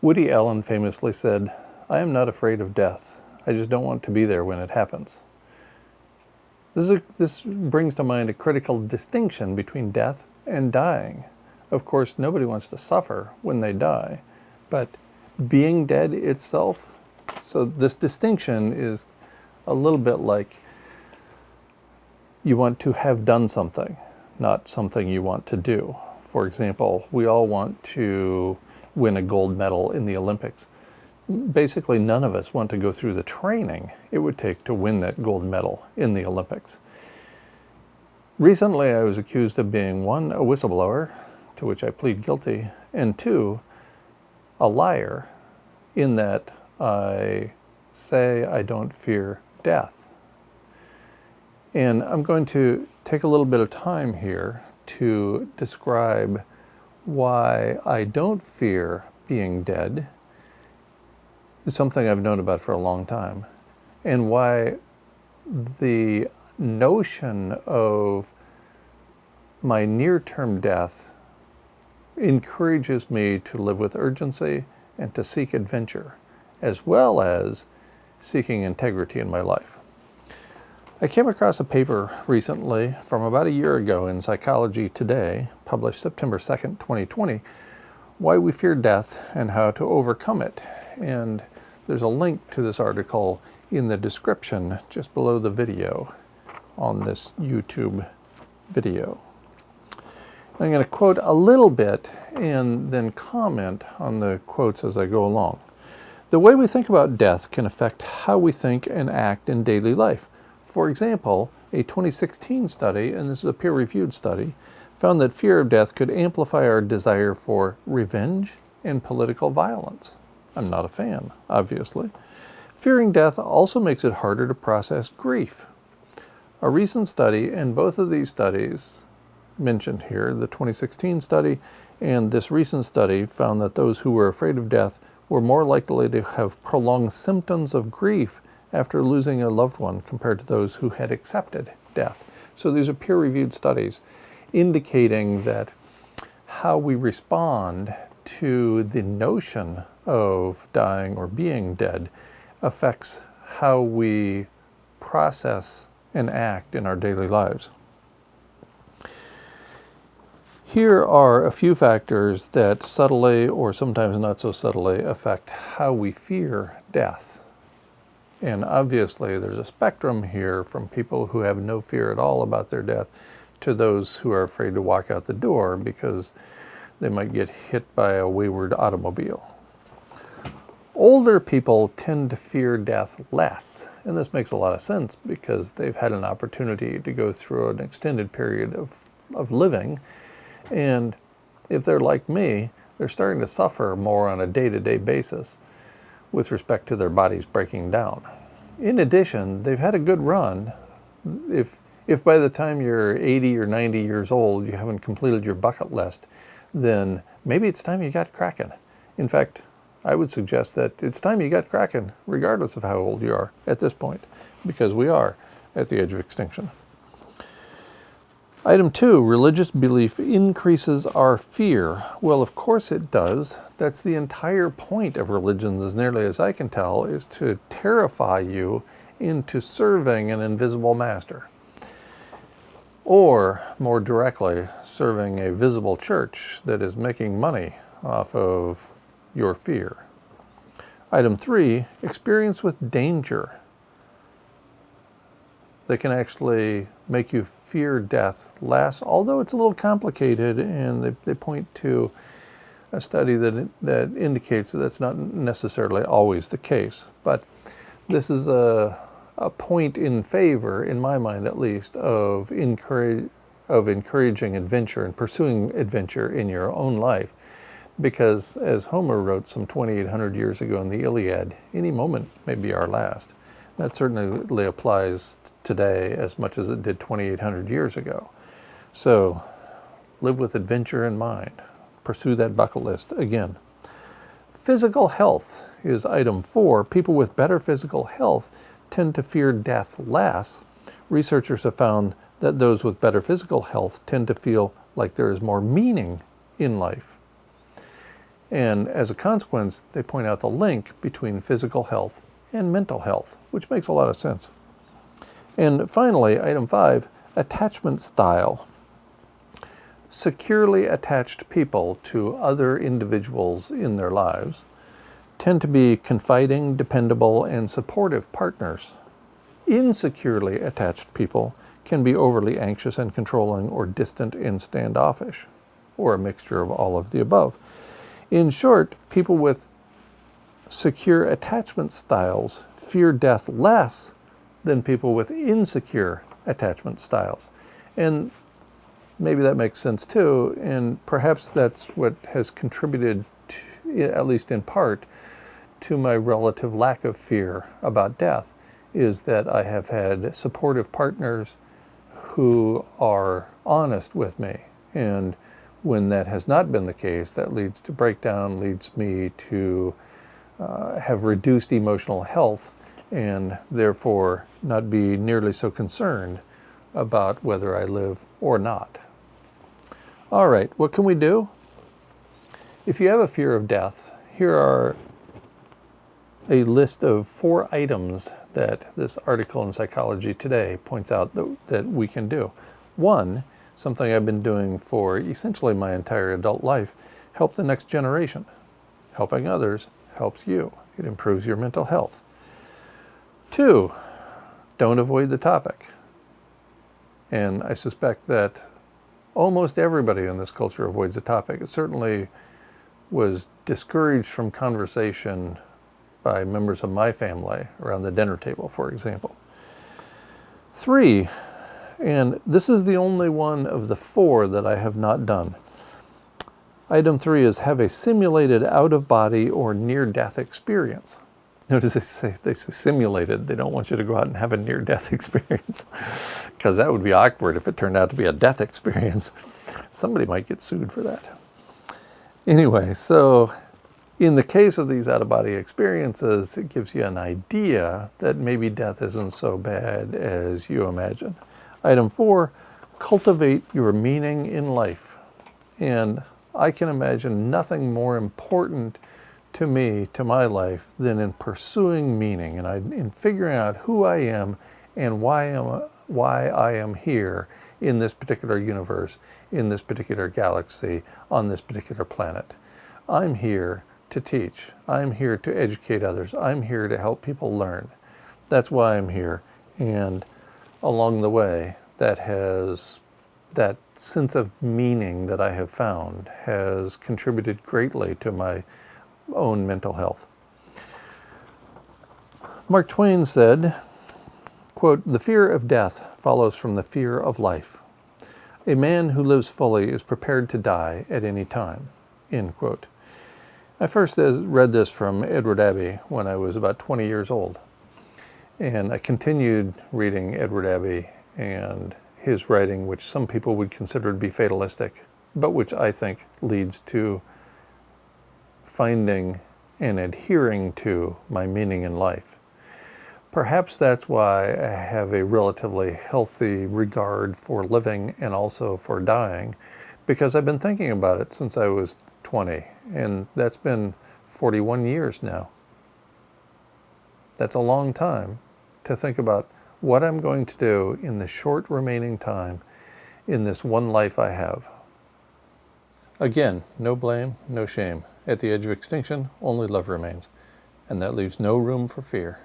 Woody Allen famously said, "I am not afraid of death. I just don't want to be there when it happens." This brings to mind a critical distinction between death and dying. Of course, nobody wants to suffer when they die, but being dead itself, so this distinction is a little bit like you want to have done something, not something you want to do. For example, we all want to win a gold medal in the Olympics. Basically, none of us want to go through the training it would take to win that gold medal in the Olympics. Recently, I was accused of being, one, a whistleblower, to which I plead guilty, and two, a liar, in that I say I don't fear death. And I'm going to take a little bit of time here to describe why I don't fear being dead. Is something I've known about for a long time, and why the notion of my near-term death encourages me to live with urgency and to seek adventure, as well as seeking integrity in my life. I came across a paper recently from about a year ago in Psychology Today, published September 2nd, 2020, Why We Fear Death and How to Overcome It. And there's a link to this article in the description just below the video on this YouTube video. I'm going to quote a little bit and then comment on the quotes as I go along. The way we think about death can affect how we think and act in daily life. For example, a 2016 study, and this is a peer-reviewed study, found that fear of death could amplify our desire for revenge and political violence. I'm not a fan, obviously. Fearing death also makes it harder to process grief. A recent study, and both of these studies mentioned here, the 2016 study and this recent study, found that those who were afraid of death were more likely to have prolonged symptoms of grief after losing a loved one compared to those who had accepted death. So these are peer-reviewed studies indicating that how we respond to the notion of dying or being dead affects how we process and act in our daily lives. Here are a few factors that subtly, or sometimes not so subtly, affect how we fear death. And obviously there's a spectrum here from people who have no fear at all about their death to those who are afraid to walk out the door because they might get hit by a wayward automobile. Older people tend to fear death less, and this makes a lot of sense because they've had an opportunity to go through an extended period of living, and if they're like me, they're starting to suffer more on a day-to-day basis with respect to their bodies breaking down. In addition, they've had a good run. If by the time you're 80 or 90 years old you haven't completed your bucket list, then maybe it's time you got cracking. In fact, I would suggest that it's time you got cracking, regardless of how old you are at this point, because we are at the edge of extinction. Item 2, religious belief increases our fear. Well, of course it does. That's the entire point of religions, as nearly as I can tell, is to terrify you into serving an invisible master. Or, more directly, serving a visible church that is making money off of your fear. Item 3, experience with danger. That can actually make you fear death less, although it's a little complicated, and they point to a study that indicates that that's not necessarily always the case. But this is a point in favor, in my mind at least, of encouraging adventure and pursuing adventure in your own life. Because, as Homer wrote some 2,800 years ago in the Iliad, any moment may be our last. That certainly applies today as much as it did 2,800 years ago. So, live with adventure in mind. Pursue that bucket list again. Physical health is item 4. People with better physical health tend to fear death less. Researchers have found that those with better physical health tend to feel like there is more meaning in life. And as a consequence, they point out the link between physical health and mental health, which makes a lot of sense. And finally, item 5, attachment style. Securely attached people to other individuals in their lives tend to be confiding, dependable, and supportive partners. Insecurely attached people can be overly anxious and controlling, or distant and standoffish, or a mixture of all of the above. In short, people with secure attachment styles fear death less than people with insecure attachment styles. And maybe that makes sense too, and perhaps that's what has contributed, to, at least in part, to my relative lack of fear about death, is that I have had supportive partners who are honest with me. And when that has not been the case, that leads to breakdown, leads me to have reduced emotional health, and therefore not be nearly so concerned about whether I live or not. All right, what can we do? If you have a fear of death, here are a list of 4 items that this article in Psychology Today points out that we can do. 1, something I've been doing for essentially my entire adult life, help the next generation. Helping others helps you. It improves your mental health. 2, don't avoid the topic. And I suspect that almost everybody in this culture avoids the topic. It certainly was discouraged from conversation by members of my family around the dinner table, for example. 3, and this is the only one of the 4 that I have not done. Item 3 is have a simulated out-of-body or near-death experience. Notice they say simulated. They don't want you to go out and have a near-death experience, because that would be awkward if it turned out to be a death experience. Somebody might get sued for that. Anyway, so in the case of these out-of-body experiences, it gives you an idea that maybe death isn't so bad as you imagine. Item 4, cultivate your meaning in life. And I can imagine nothing more important to me, to my life, than in pursuing meaning and in figuring out who I am and why I am here in this particular universe, in this particular galaxy, on this particular planet. I'm here to teach. I'm here to educate others. I'm here to help people learn. That's why I'm here. And along the way, that sense of meaning that I have found has contributed greatly to my own mental health. Mark Twain said, quote, "The fear of death follows from the fear of life. A man who lives fully is prepared to die at any time," end quote. I first read this from Edward Abbey when I was about 20 years old. And I continued reading Edward Abbey and his writing, which some people would consider to be fatalistic, but which I think leads to finding and adhering to my meaning in life. Perhaps that's why I have a relatively healthy regard for living and also for dying, because I've been thinking about it since I was 20, and that's been 41 years now. That's a long time to think about what I'm going to do in the short remaining time in this one life I have. Again, no blame, no shame. At the edge of extinction, only love remains, and that leaves no room for fear.